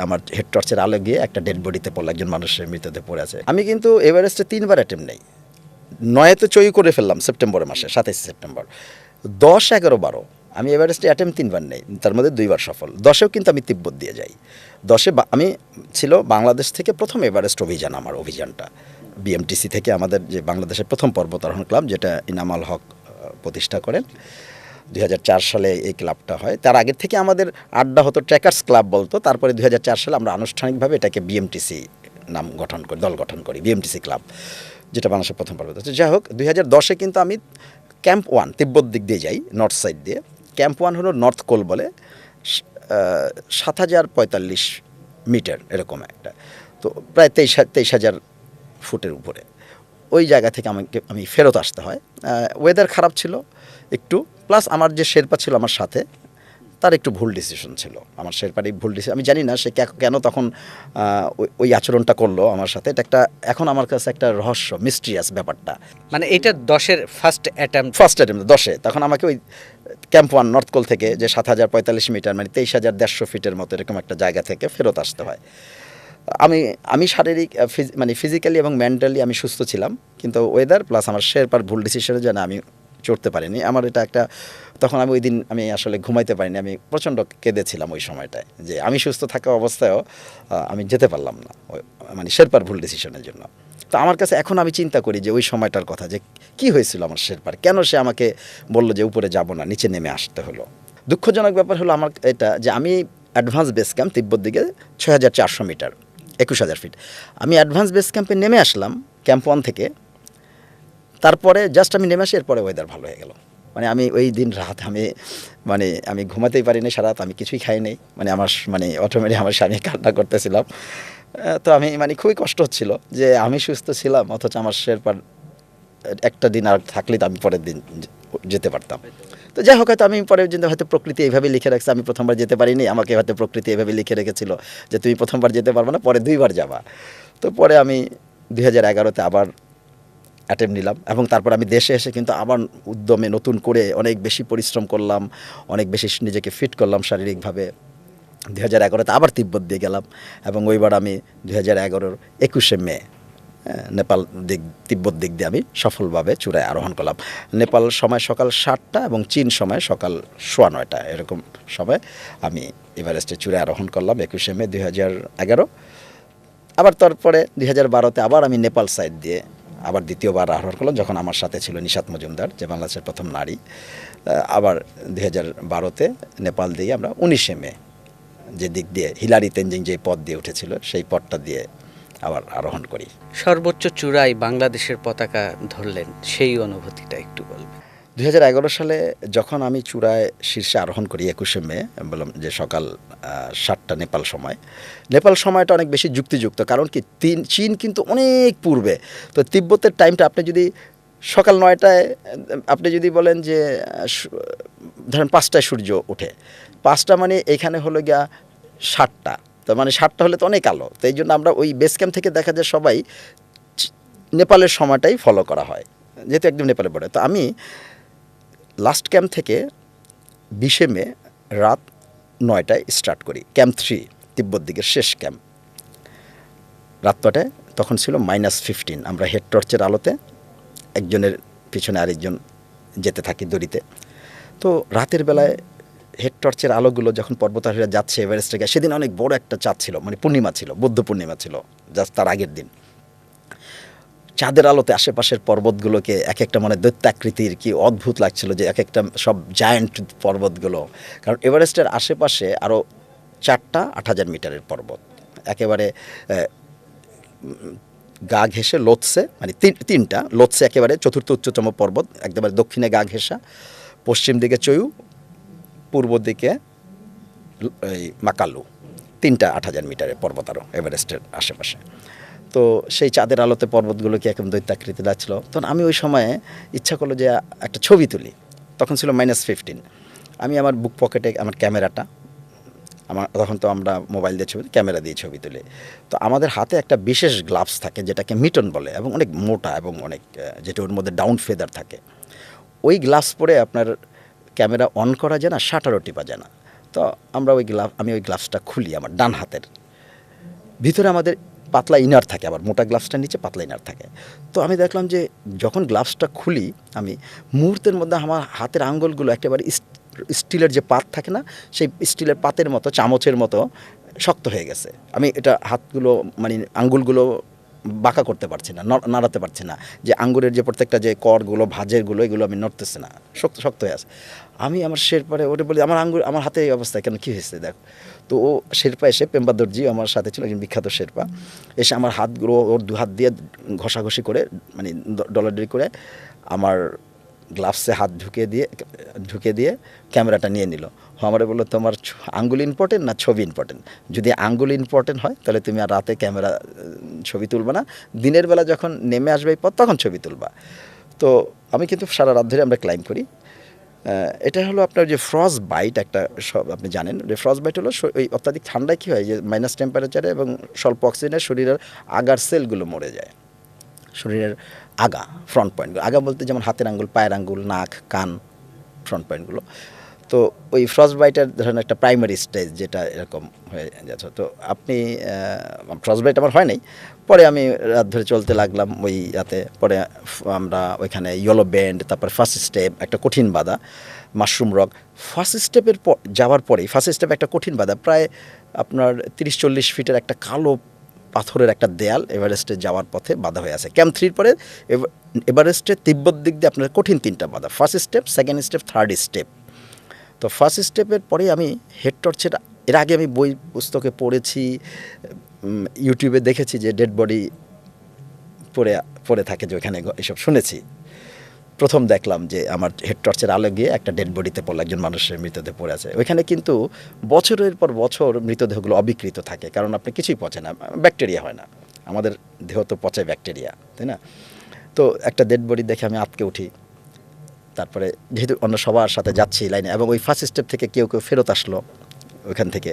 আমার হেড টর্চের আলো গিয়ে একটা ডেড বডিতে পড়লো, একজন মানুষের মৃতদেহ পড়ে আছে। আমি কিন্তু এভারেস্টে 3বার অ্যাটেম্প নেই। 9-এ চই করে ফেললাম সেপ্টেম্বরের মাসে, 27 সেপ্টেম্বর। 10, 11, 12 আমি এভারেস্টে অ্যাটেম্প 3বার নেই, তার মধ্যে 2বার সফল। 10-এও কিন্তু আমি তিব্বত দিয়ে যাই। 10-এ আমি ছিল বাংলাদেশ থেকে প্রথম এভারেস্ট অভিযান, আমার অভিযানটা বিএমটিসি থেকে, আমাদের যে বাংলাদেশের প্রথম পর্বতারোহণ ক্লাব, যেটা ইনামাল হক প্রতিষ্ঠা করেন। 2004 সালে এই ক্লাবটা হয়। তার আগের থেকে আমাদের আড্ডা হতো, ট্রেকার্স ক্লাব বলতো। তারপরে 2004 সালে আমরা আনুষ্ঠানিকভাবে এটাকে বিএমটিসি নাম গঠন করি, দল গঠন করি, বিএমটিসি ক্লাব, যেটা বাংলাদেশের প্রথম পর্বত। যাই হোক, 2010-এ কিন্তু আমি ক্যাম্প 1 তিব্বত দিক দিয়ে যাই, নর্থ সাইড দিয়ে। ক্যাম্প 1 হলো নর্থ কোল বলে, 7045 মিটার এরকম একটা, তো প্রায় 23,000 ফুটের উপরে। ওই জায়গা থেকে আমি ফেরত আসতে হয়। ওয়েদার খারাপ ছিল একটু, প্লাস আমার যে শেরপা ছিল আমার সাথে, তার একটু ভুল ডিসিশন ছিল। আমার শেরপারই ভুল ডিসিশন, আমি জানি না সে কেন তখন ওই আচরণটা করলো আমার সাথে। এটা একটা এখন আমার কাছে একটা রহস্য, মিস্ট্রিয়াস ব্যাপারটা। মানে এটা 10-এর ফার্স্ট অ্যাটেম্প 10-এ তখন আমাকে ওই ক্যাম্প 1 নর্থ কোল থেকে, যে 7045 মিটার মানে 23,150 ফিটের মতো এরকম একটা জায়গা থেকে ফেরত আসতে হয়। আমি শারীরিক মানে ফিজিক্যালি এবং মেন্টালি আমি সুস্থ ছিলাম, কিন্তু ওয়েদার প্লাস আমার শেরপার ভুল ডিসিশনের জন্য আমি চড়তে পারিনি। আমার এটা একটা, তখন আমি ওই দিন আমি আসলে ঘুমাইতে পারিনি, আমি প্রচণ্ড কেঁদেছিলাম ওই সময়টায়, যে আমি সুস্থ থাকা অবস্থায়ও আমি যেতে পারলাম না, মানে শেরপার ভুল ডিসিশনের জন্য। তো আমার কাছে এখন আমি চিন্তা করি যে ওই সময়টার কথা, যে কি হয়েছিল আমার শেরপার, কেন সে আমাকে বললো যে উপরে যাব না, নিচে নেমে আসতে হলো। দুঃখজনক ব্যাপার হলো আমার এটা, যে আমি অ্যাডভান্স বেস ক্যাম্প তিব্বত দিকে 6,400 মিটার, 21,000 ফিট, আমি অ্যাডভান্স বেস ক্যাম্পে নেমে আসলাম ক্যাম্প 1 থেকে। তারপরে জাস্ট আমি নেমে আসি, এরপরে ওয়েদার ভালো হয়ে গেল। মানে আমি ওই দিন রাত আমি ঘুমাতেই পারিনি সারা রাত, আমি কিছুই খাইনি। আমার অটোমেটিক আমার স্বামী কান্না করতেছিলাম। তো আমি খুবই কষ্ট হচ্ছিল যে আমি সুস্থ ছিলাম, অথচ আমার শেরপার একটা দিন আর থাকলে তো আমি পরের দিন যেতে পারতাম। তো যাই হোক, হয়তো আমি পরের দিন হয়তো প্রকৃতি এইভাবে লিখে রাখছে, আমি প্রথমবার যেতে পারিনি, আমাকে হয়তো প্রকৃতি এইভাবে লিখে রেখেছিল যে তুমি প্রথমবার যেতে পারবে না, পরে 2বার যাবা। তো পরে আমি 2011-তে আবার অ্যাটেম্প নিলাম, এবং তারপর আমি দেশে এসে কিন্তু আবার উদ্যমে নতুন করে অনেক বেশি পরিশ্রম করলাম, অনেক বেশি নিজেকে ফিট করলাম শারীরিকভাবে। 2011-তে আবার তিব্বত দিয়ে গেলাম, এবং ওইবার আমি 2011-র 21শে মে নেপাল তিব্বত দিক দিয়ে আমি সফলভাবে চূড়ায় আরোহণ করলাম। নেপাল সময় সকাল 7টা এবং চীন সময় সকাল 9:15 এরকম সময় আমি এভারেস্টের চূড়ায় আরোহণ করলাম 21শে মে 2011। আবার তারপরে 2012-তে আবার আমি নেপাল সাইড দিয়ে আবার দ্বিতীয়বার আরোহণ করলাম, যখন আমার সাথে ছিল নিশাত মজুমদার, যে বাংলাদেশের প্রথম নারী। আবার 2012-তে নেপাল দিয়ে আমরা 19শে মে যে দিক দিয়ে হিলারি তেনজিং যে পথ দিয়ে উঠেছিল, সেই পথটা দিয়ে আবার আরোহণ করি। সর্বোচ্চ চূড়ায় বাংলাদেশের পতাকা ধরলেন, সেই অনুভূতিটা একটু বলবেন। 2011 সালে যখন আমি চূড়ায় শীর্ষে আরোহণ করি 21শে মে, বললাম যে সকাল 7টা নেপাল সময়টা অনেক বেশি যুক্তিযুক্ত, কারণ কি চীন কিন্তু অনেক পূর্বে। তো তিব্বতের টাইমটা আপনি যদি সকাল 9টায় আপনি যদি বলেন যে ধরেন 5টায় সূর্য ওঠে, 5টা মানে এখানে হলো গিয়া 7টা, তো 7টা হলে তো অনেক আলো। তো এই জন্য আমরা ওই বেস ক্যাম্প থেকে দেখা যায় সবাই নেপালের সময়টাই ফলো করা হয়, যেহেতু একদম নেপালে পড়ে। তো আমি লাস্ট ক্যাম্প থেকে 20শে মে রাত 9টায় স্টার্ট করি ক্যাম্প 3, তিব্বত দিকের শেষ ক্যাম্প। রাত 9টায়, তখন ছিল -15। আমরা হেড টর্চের আলোতে একজনের পিছনে আরেকজন যেতে থাকি দড়িতে। তো রাতের বেলায় হেড টর্চের আলোগুলো যখন পর্বতারোহীরা যাচ্ছে এভারেস্টে, সেদিন অনেক বড় একটা চাঁদ ছিল, পূর্ণিমা ছিল, বৌদ্ধ পূর্ণিমা ছিল জাস্ট তার আগের দিন। চাঁদের আলোতে আশেপাশের পর্বতগুলোকে এক একটা দৈত্যাকৃতির, কি অদ্ভুত লাগছিল, যে এক একটা সব জায়ান্ট পর্বতগুলো। কারণ এভারেস্টের আশেপাশে আরও 4টা 8,000 মিটারের পর্বত, একেবারে গা ঘেঁষে লোৎসে, 3টা লোৎসে একেবারে চতুর্থ উচ্চতম পর্বত, একেবারে দক্ষিণে গা ঘেঁষা, পশ্চিম দিকে চয়ু, পূর্ব দিকে এই মাকালু, 3টা 8,000 মিটারের পর্বত আরও এভারেস্টের আশেপাশে। তো সেই চাঁদের আলোতে পর্বতগুলোকে একদম দৈত্যাকৃতি লাগছিল। তখন আমি ওই সময়ে ইচ্ছা করলো যে একটা ছবি তুলি। তখন ছিল -15। আমি আমার বুক পকেটে আমার ক্যামেরাটা, তখন তো আমরা মোবাইল দিয়ে ক্যামেরা দিয়ে ছবি তুলি। তো আমাদের হাতে একটা বিশেষ গ্লাভস থাকে, যেটাকে মিটন বলে, এবং অনেক মোটা এবং অনেক, যেটা ওর মধ্যে ডাউন ফেদার থাকে। ওই গ্লাভস পরে আপনার ক্যামেরা অন করা যায় না, শাটারও টিপা যায় না। তো আমি ওই গ্লাভসটা খুলি আমার ডান হাতের, ভিতরে আমাদের পাতলা ইনার থাকে, আবার মোটা গ্লাভসটার নিচে পাতলা ইনার থাকে। তো আমি দেখলাম যে যখন গ্লাভসটা খুলি আমি, মুহূর্তের মধ্যে আমার হাতের আঙ্গুলগুলো একেবারে স্টিলের যে পাত থাকে না, সেই স্টিলের পাতের মতো, চামচের মতো শক্ত হয়ে গেছে। আমি এটা হাতগুলো মানে আঙ্গুলগুলো বাঁকা করতে পারছি না, নাড়াতে পারছি না, যে আঙ্গুরের যে প্রত্যেকটা যে করগুলো ভাঁজেরগুলো এগুলো আমি নড়তেছে না, শক্ত শক্ত হয়ে আছে। আমি আমার শেরপারে ওটা বলি, আমার আঙ্গুর আমার হাতে এই অবস্থা কেন, কী হয়েছে দেখ। তো ও শেরপা এসে, পেম্বা দর্জি আমার সাথে ছিল, একজন বিখ্যাত শেরপা, এসে আমার হাতগুলো ওর দু হাত দিয়ে ঘষাঘষি করে মানে ডলাডলি করে আমার গ্লাভসে হাত ঢুকে দিয়ে ক্যামেরাটা নিয়ে নিল। আমারে বললো, তোমার আঙ্গুল ইম্পর্টেন্ট না ছবি ইম্পর্টেন্ট? যদি আঙ্গুল ইম্পর্টেন্ট হয় তাহলে তুমি আর রাতে ক্যামেরা ছবি তুলবা না, দিনের বেলা যখন নেমে আসবে এই পথ তখন ছবি তুলবা। তো আমি কিন্তু সারা রাত ধরে আমরা ক্লাইম্ব করি। এটা হলো আপনার যে ফ্রস্ট বাইট, একটা সব আপনি জানেন যে ফ্রস্ট বাইট হলো ওই অত্যাধিক ঠান্ডায় কী হয়, যে মাইনাস টেম্পারেচারে এবং স্বল্প অক্সিজেনে শরীরের আগার সেলগুলো মরে যায়, শরীরের আগা ফ্রন্ট পয়েন্টগুলো, আগা বলতে যেমন হাতের আঙ্গুল, পায়ের আঙ্গুল, নাক, কান, ফ্রন্ট পয়েন্টগুলো। তো ওই ফ্রস্ট বাইটের ধরেন একটা প্রাইমারি স্টেজ যেটা এরকম হয়ে যাচ্ছে। তো আপনি ফ্রস্ট বাইট আমার হয় নাই, পরে আমি রাত ধরে চলতে লাগলাম ওই রাতে। পরে আমরা ওইখানে ইয়েলো বেন্ড, তারপর ফার্স্ট স্টেপ একটা কঠিন বাধা, মাশরুম রক। ফার্স্ট স্টেপের যাওয়ার পরেই, ফার্স্ট স্টেপ একটা কঠিন বাধা, প্রায় আপনার 30-40 ফিটের একটা কালো পাথরের একটা দেয়াল এভারেস্টে যাওয়ার পথে বাধা হয়ে আছে। ক্যাম্প 3 পরে এভারেস্টের তিব্বত দিক দিয়ে আপনার কঠিন 3টা বাধা, first step, second step, third step. তো ফার্স্ট স্টেপের পরেই আমি হেড টর্চের, এর আগে আমি বই পুস্তকে পড়েছি, ইউটিউবে দেখেছি যে ডেড বডি পড়ে থাকে, যে ওখানে এসব শুনেছি। প্রথম দেখলাম যে আমার হেড টর্চের আলো গিয়ে একটা ডেড বডিতে পড়লো, একজন মানুষের মৃতদেহ পড়ে আছে ওইখানে। কিন্তু বছরের পর বছর মৃতদেহগুলো অবিকৃত থাকে, কারণ আপনি কিছুই পচে না, ব্যাকটেরিয়া হয় না, আমাদের দেহ তো পচে ব্যাকটেরিয়া, তাই না? তো একটা ডেড বডি দেখে আমি আটকে উঠি। তারপরে যেহেতু অন্য সবার সাথে যাচ্ছি লাইনে, এবং ওই ফার্স্ট স্টেপ থেকে কেউ ফেরত আসলো ওইখান থেকে।